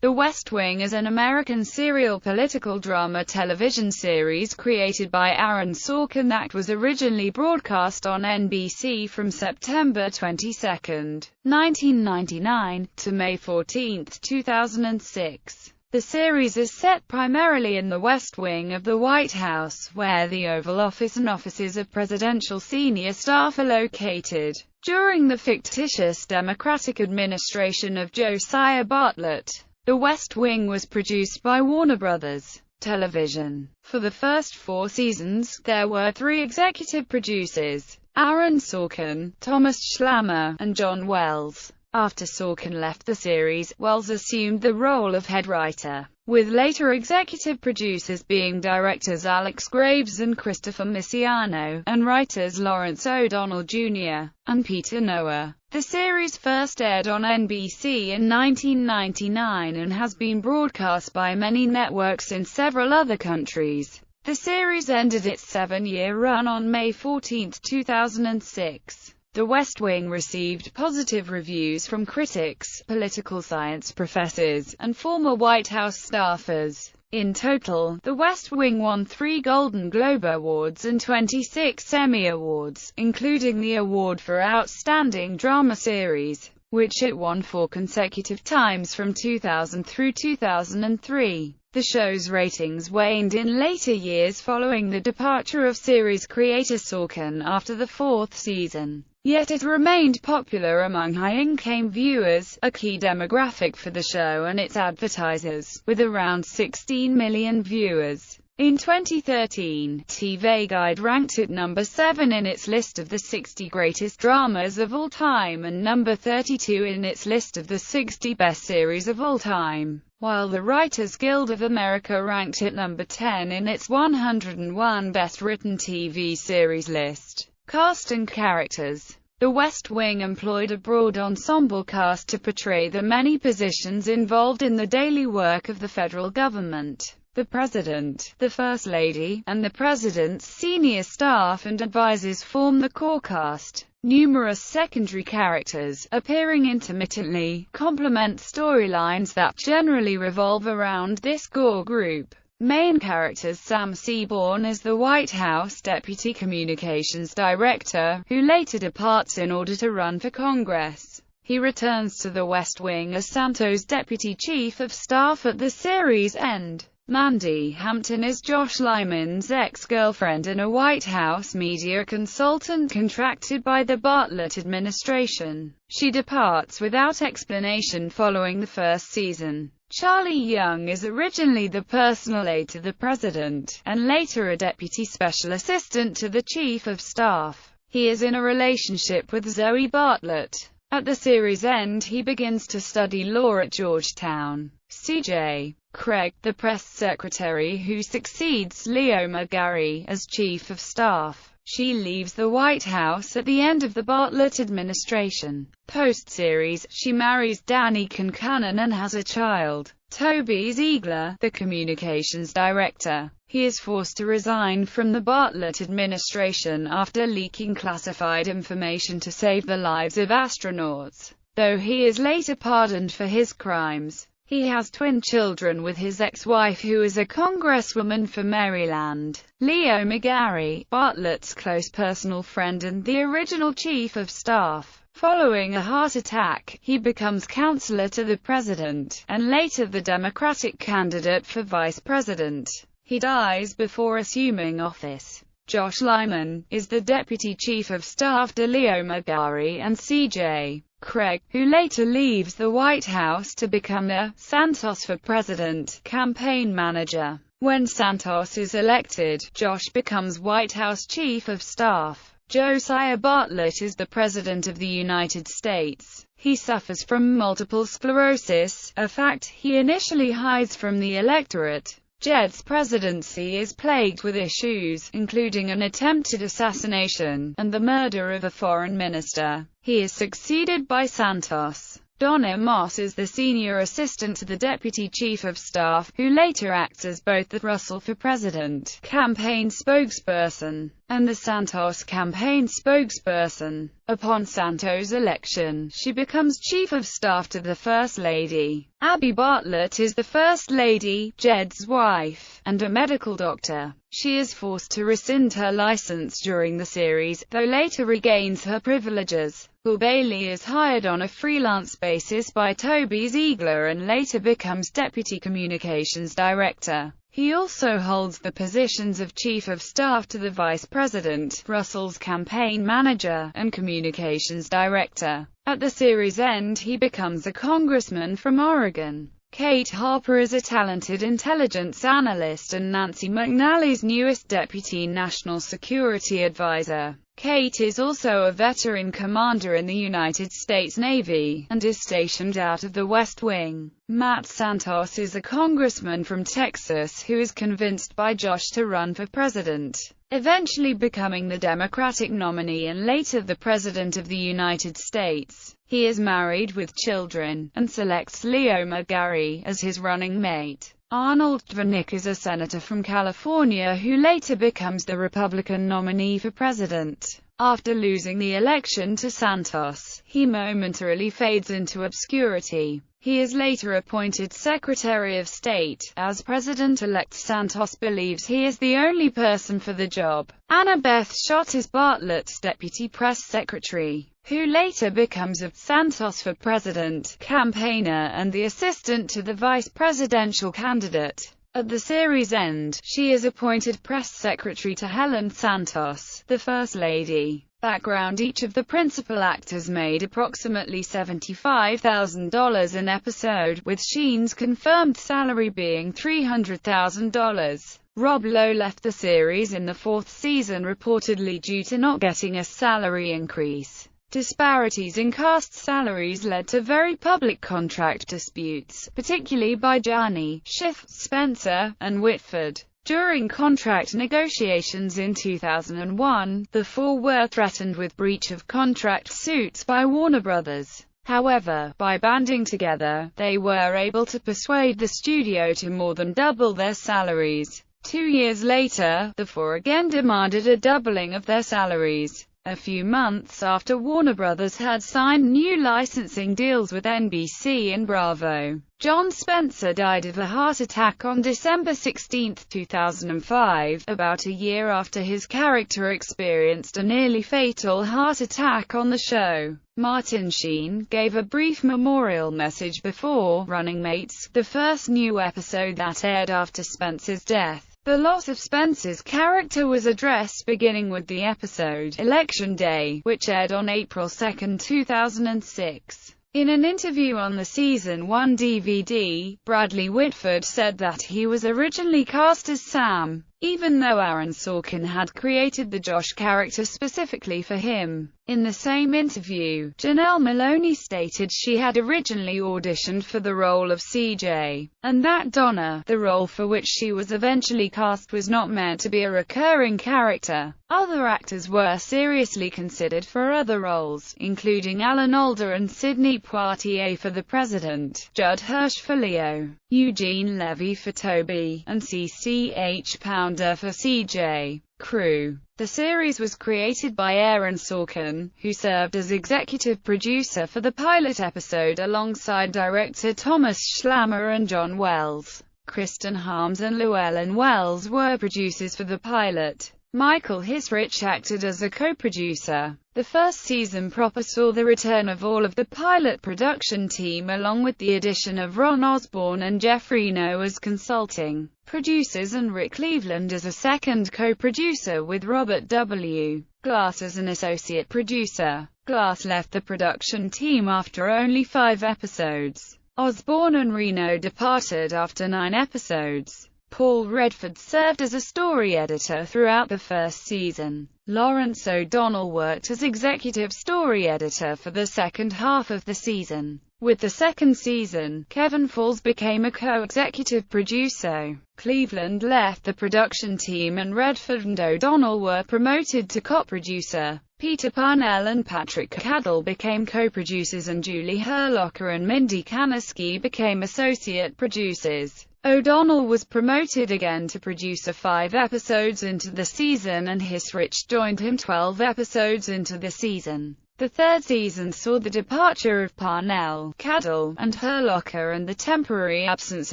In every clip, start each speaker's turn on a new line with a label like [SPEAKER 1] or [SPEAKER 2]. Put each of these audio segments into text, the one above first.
[SPEAKER 1] The West Wing is an American serial political drama television series created by Aaron Sorkin that was originally broadcast on NBC from September 22, 1999, to May 14, 2006. The series is set primarily in the West Wing of the White House, where the Oval Office and offices of presidential senior staff are located. During the fictitious Democratic administration of Josiah Bartlet, The West Wing was produced by Warner Brothers Television. For the first 4 seasons, there were 3 executive producers: Aaron Sorkin, Thomas Schlammer, and John Wells. After Sorkin left the series, Wells assumed the role of head writer, with later executive producers being directors Alex Graves and Christopher Misiano, and writers Lawrence O'Donnell Jr. and Peter Noah. The series first aired on NBC in 1999 and has been broadcast by many networks in several other countries. The series ended its 7-year run on May 14, 2006. The West Wing received positive reviews from critics, political science professors, and former White House staffers. In total, The West Wing won 3 Golden Globe Awards and 26 Emmy Awards, including the award for Outstanding Drama Series, which it won 4 consecutive times from 2000 through 2003. The show's ratings waned in later years following the departure of series creator Sorkin after the 4th season. Yet it remained popular among high-income viewers, a key demographic for the show and its advertisers, with around 16 million viewers. In 2013, TV Guide ranked it number 7 in its list of the 60 greatest dramas of all time and number 32 in its list of the 60 best series of all time, while the Writers Guild of America ranked it number 10 in its 101 best written TV series list. Cast and characters. The West Wing employed a broad ensemble cast to portray the many positions involved in the daily work of the federal government. The President, the First Lady, and the President's senior staff and advisors form the core cast. Numerous secondary characters, appearing intermittently, complement storylines that generally revolve around this core group. Main characters: Sam Seaborn is the White House Deputy Communications Director, who later departs in order to run for Congress. He returns to the West Wing as Santos' Deputy Chief of Staff at the series' end. Mandy Hampton is Josh Lyman's ex-girlfriend and a White House media consultant contracted by the Bartlet administration. She departs without explanation following the first season. Charlie Young is originally the personal aide to the President, and later a deputy special assistant to the Chief of Staff. He is in a relationship with Zoe Bartlet. At the series' end, he begins to study law at Georgetown. C.J. Craig, the press secretary who succeeds Leo McGarry as Chief of Staff. She leaves the White House at the end of the Bartlet administration. Post-series, she marries Danny Concannon and has a child. Toby Ziegler, the communications director. He is forced to resign from the Bartlet administration after leaking classified information to save the lives of astronauts. Though he is later pardoned for his crimes, he has twin children with his ex-wife, who is a congresswoman for Maryland. Leo McGarry, Bartlet's close personal friend and the original Chief of Staff. Following a heart attack, he becomes counselor to the president, and later the Democratic candidate for vice president. He dies before assuming office. Josh Lyman is the Deputy Chief of Staff to Leo McGarry and C.J. Craig, who later leaves the White House to become the Santos for President campaign manager. When Santos is elected, Josh becomes White House Chief of Staff. Josiah Bartlet is the President of the United States. He suffers from multiple sclerosis, a fact he initially hides from the electorate. Jed's presidency is plagued with issues, including an attempted assassination, and the murder of a foreign minister. He is succeeded by Santos. Donna Moss is the senior assistant to the Deputy Chief of Staff, who later acts as both the Russell for President campaign spokesperson and the Santos campaign spokesperson. Upon Santos' election, she becomes Chief of Staff to the First Lady. Abby Bartlett is the First Lady, Jed's wife, and a medical doctor. She is forced to rescind her license during the series, though later regains her privileges. Paul Bailey is hired on a freelance basis by Toby Ziegler and later becomes Deputy Communications Director. He also holds the positions of Chief of Staff to the Vice President, Russell's campaign manager, and Communications Director. At the series' end, he becomes a congressman from Oregon. Kate Harper is a talented intelligence analyst and Nancy McNally's newest Deputy National Security Advisor. Kate is also a veteran commander in the United States Navy, and is stationed out of the West Wing. Matt Santos is a congressman from Texas who is convinced by Josh to run for president, eventually becoming the Democratic nominee and later the President of the United States. He is married with children, and selects Leo McGarry as his running mate. Arnold Dvornik is a senator from California who later becomes the Republican nominee for president. After losing the election to Santos, he momentarily fades into obscurity. He is later appointed Secretary of State. As President-elect, Santos believes he is the only person for the job. Annabeth Schott is Bartlett's deputy press secretary, who later becomes a Santos for President campaigner and the assistant to the vice presidential candidate. At the series' end, she is appointed press secretary to Helen Santos, the First Lady. Background: each of the principal actors made approximately $75,000 an episode, with Sheen's confirmed salary being $300,000. Rob Lowe left the series in the fourth season reportedly due to not getting a salary increase. Disparities in cast salaries led to very public contract disputes, particularly by Janney, Schiff, Spencer, and Whitford. During contract negotiations in 2001, the four were threatened with breach of contract suits by Warner Brothers. However, by banding together, they were able to persuade the studio to more than double their salaries. 2 years later, the four again demanded a doubling of their salaries. A few months after Warner Brothers had signed new licensing deals with NBC and Bravo, John Spencer died of a heart attack on December 16, 2005, about a year after his character experienced a nearly fatal heart attack on the show. Martin Sheen gave a brief memorial message before Running Mates, the first new episode that aired after Spencer's death. The loss of Spencer's character was addressed beginning with the episode Election Day, which aired on April 2, 2006. In an interview on the Season 1 DVD, Bradley Whitford said that he was originally cast as Sam, even though Aaron Sorkin had created the Josh character specifically for him. In the same interview, Janelle Maloney stated she had originally auditioned for the role of CJ, and that Donna, the role for which she was eventually cast, was not meant to be a recurring character. Other actors were seriously considered for other roles, including Alan Alda and Sidney Poitier for the President, Judd Hirsch for Leo, Eugene Levy for Toby, and CCH Pounder for CJ. Crew. The series was created by Aaron Sorkin, who served as executive producer for the pilot episode alongside director Thomas Schlammer and John Wells. Kristen Harms and Llewellyn Wells were producers for the pilot. Michael Hisrich acted as a co-producer. The first season proper saw the return of all of the pilot production team along with the addition of Ron Osborne and Jeff Reno as consulting producers and Rick Cleveland as a second co-producer with Robert W. Glass as an associate producer. Glass left the production team after only 5 episodes. Osborne and Reno departed after 9 episodes. Paul Redford served as a story editor throughout the first season. Lawrence O'Donnell worked as executive story editor for the second half of the season. With the second season, Kevin Falls became a co-executive producer. Cleveland left the production team and Redford and O'Donnell were promoted to co-producer. Peter Parnell and Patrick Cadell became co-producers, and Julie Herlocker and Mindy Kanisky became associate producers. O'Donnell was promoted again to producer 5 episodes into the season, and Hisrich joined him 12 episodes into the season. The third season saw the departure of Parnell, Cadell, and Herlocker, and the temporary absence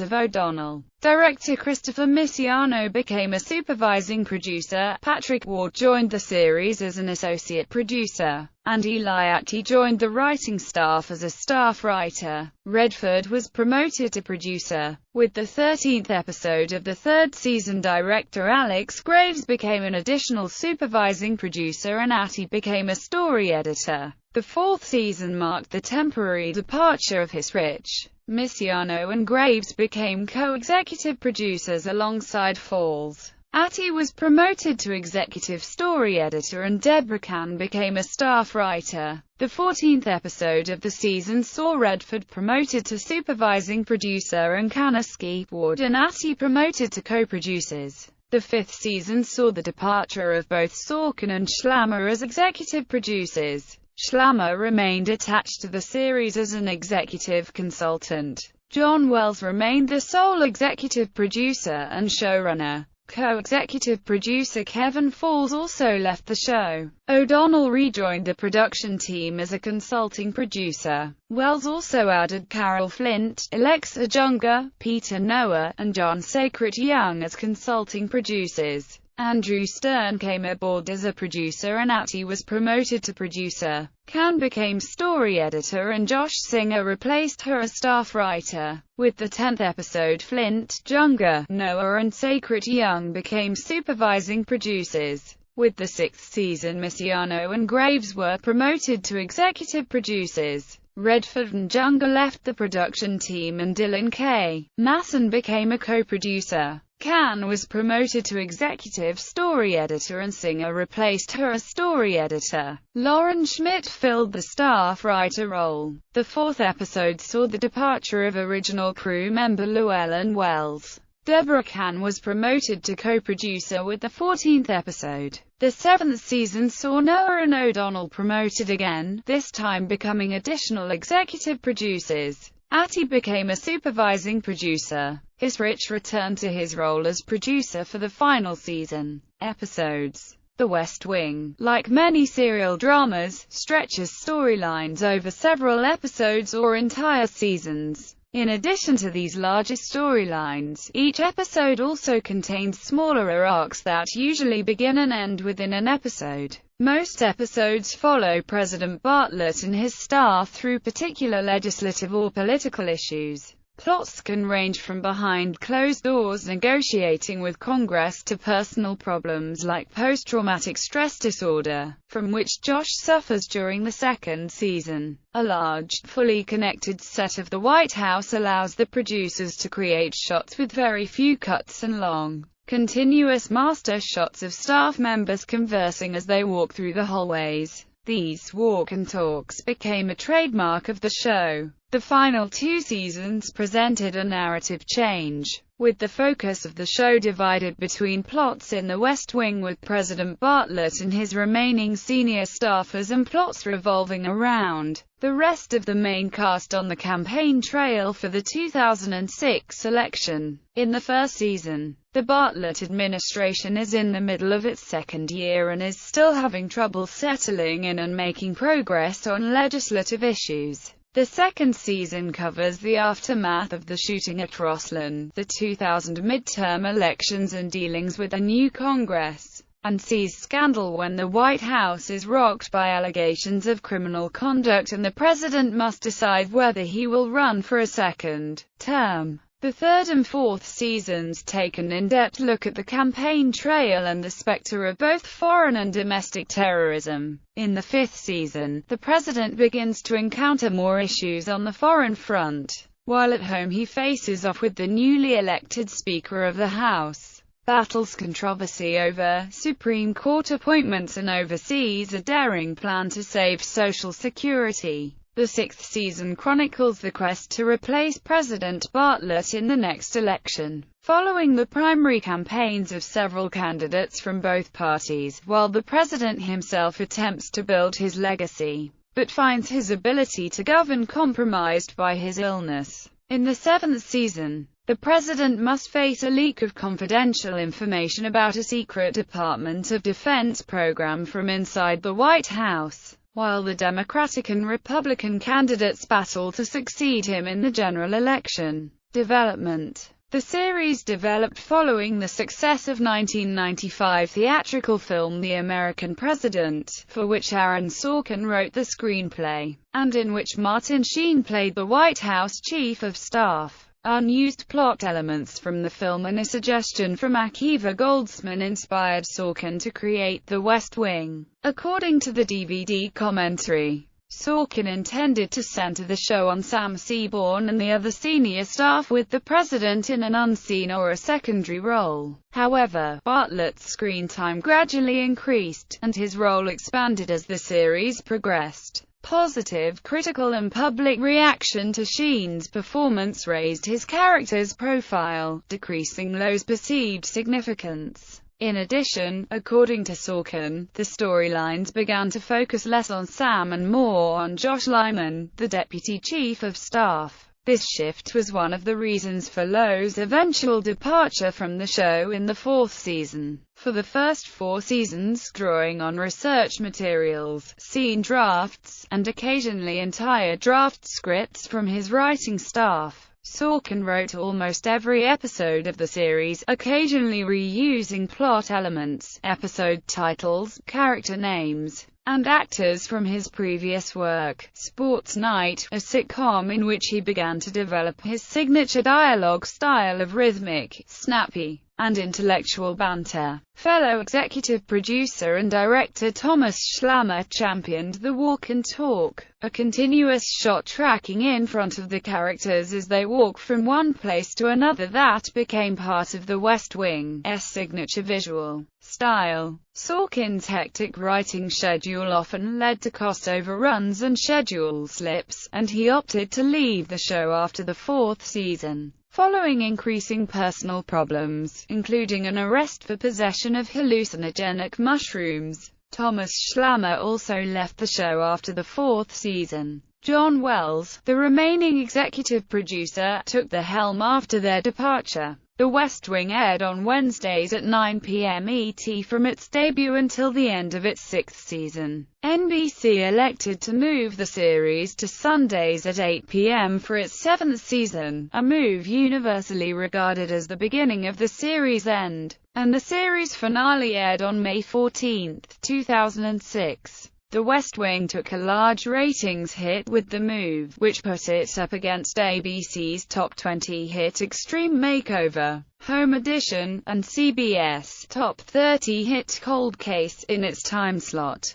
[SPEAKER 1] of O'Donnell. Director Christopher Misiano became a supervising producer, Patrick Ward joined the series as an associate producer, and Eli Attie joined the writing staff as a staff writer. Redford was promoted to producer. With the 13th episode of the third season, director Alex Graves became an additional supervising producer, and Attie became a story editor. The fourth season marked the temporary departure of Hisrich. Misiano and Graves became co-executive producers alongside Falls. Attie was promoted to executive story editor, and Deborah Kahn became a staff writer. The 14th episode of the season saw Redford promoted to supervising producer, and Kanisky, Ward, and Attie promoted to co-producers. The fifth season saw the departure of both Sorkin and Schlammer as executive producers. Schlammer remained attached to the series as an executive consultant. John Wells remained the sole executive producer and showrunner. Co-executive producer Kevin Falls also left the show. O'Donnell rejoined the production team as a consulting producer. Wells also added Carol Flint, Alexa Junger, Peter Noah, and John Sacred Young as consulting producers. Andrew Stern came aboard as a producer, and Attie was promoted to producer. Kahn became story editor, and Josh Singer replaced her as staff writer. With the 10th episode, Flint, Junger, Noah, and Sacred Young became supervising producers. With the 6th season, Misiano and Graves were promoted to executive producers. Redford and Junger left the production team, and Dylan K. Masson became a co-producer. Kahn was promoted to executive story editor, and Singer replaced her as story editor. Lauren Schmidt filled the staff writer role. The 4th episode saw the departure of original crew member Llewellyn Wells. Deborah Kahn was promoted to co-producer with the 14th episode. The 7th season saw Noah and O'Donnell promoted again, this time becoming additional executive producers. Attie became a supervising producer. Hisrich returned to his role as producer for the final season. Episodes. The West Wing, like many serial dramas, stretches storylines over several episodes or entire seasons. In addition to these larger storylines, each episode also contains smaller arcs that usually begin and end within an episode. Most episodes follow President Bartlet and his staff through particular legislative or political issues. Plots can range from behind closed doors negotiating with Congress to personal problems like post-traumatic stress disorder, from which Josh suffers during the second season. A large, fully connected set of the White House allows the producers to create shots with very few cuts and long, continuous master shots of staff members conversing as they walk through the hallways. These walk and talks became a trademark of the show. The final 2 seasons presented a narrative change, with the focus of the show divided between plots in the West Wing with President Bartlet and his remaining senior staffers, and plots revolving around the rest of the main cast on the campaign trail for the 2006 election. In the first season, the Bartlet administration is in the middle of its second year and is still having trouble settling in and making progress on legislative issues. The second season covers the aftermath of the shooting at Roslyn, the 2000 midterm elections, and dealings with a new Congress, and sees scandal when the White House is rocked by allegations of criminal conduct and the president must decide whether he will run for a second term. The third and fourth seasons take an in-depth look at the campaign trail and the specter of both foreign and domestic terrorism. In the fifth season, the president begins to encounter more issues on the foreign front. While at home he faces off with the newly elected Speaker of the House, battles controversy over Supreme Court appointments, and oversees a daring plan to save Social Security. The sixth season chronicles the quest to replace President Bartlet in the next election, following the primary campaigns of several candidates from both parties, while the president himself attempts to build his legacy, but finds his ability to govern compromised by his illness. In the seventh season, the president must face a leak of confidential information about a secret Department of Defense program from inside the White House, while the Democratic and Republican candidates battle to succeed him in the general election. Development. The series developed following the success of 1995 theatrical film The American President, for which Aaron Sorkin wrote the screenplay, and in which Martin Sheen played the White House Chief of Staff. Unused plot elements from the film and a suggestion from Akiva Goldsman inspired Sorkin to create The West Wing. According to the DVD commentary, Sorkin intended to center the show on Sam Seaborn and the other senior staff, with the president in an unseen or a secondary role. However, Bartlet's screen time gradually increased, and his role expanded as the series progressed. Positive critical and public reaction to Sheen's performance raised his character's profile, decreasing Lowe's perceived significance. In addition, according to Sorkin, the storylines began to focus less on Sam and more on Josh Lyman, the Deputy Chief of Staff. This shift was one of the reasons for Lowe's eventual departure from the show in the fourth season. For the first 4 seasons, drawing on research materials, scene drafts, and occasionally entire draft scripts from his writing staff, Sorkin wrote almost every episode of the series, occasionally reusing plot elements, episode titles, character names, and actors from his previous work, Sports Night, a sitcom in which he began to develop his signature dialogue style of rhythmic, snappy, and intellectual banter. Fellow executive producer and director Thomas Schlammer championed the walk and talk, a continuous shot tracking in front of the characters as they walk from one place to another that became part of the West Wing's signature visual style. Sorkin's hectic writing schedule often led to cost overruns and schedule slips, and he opted to leave the show after the 4th season, following increasing personal problems, including an arrest for possession of hallucinogenic mushrooms. Thomas Schlammer also left the show after the 4th season. John Wells, the remaining executive producer, took the helm after their departure. The West Wing aired on Wednesdays at 9 p.m. ET from its debut until the end of its 6th season. NBC elected to move the series to Sundays at 8 p.m. for its 7th season, a move universally regarded as the beginning of the series' end, and the series finale aired on May 14, 2006. The West Wing took a large ratings hit with the move, which put it up against ABC's top 20 hit Extreme Makeover, Home Edition, and CBS' top 30 hit Cold Case in its time slot.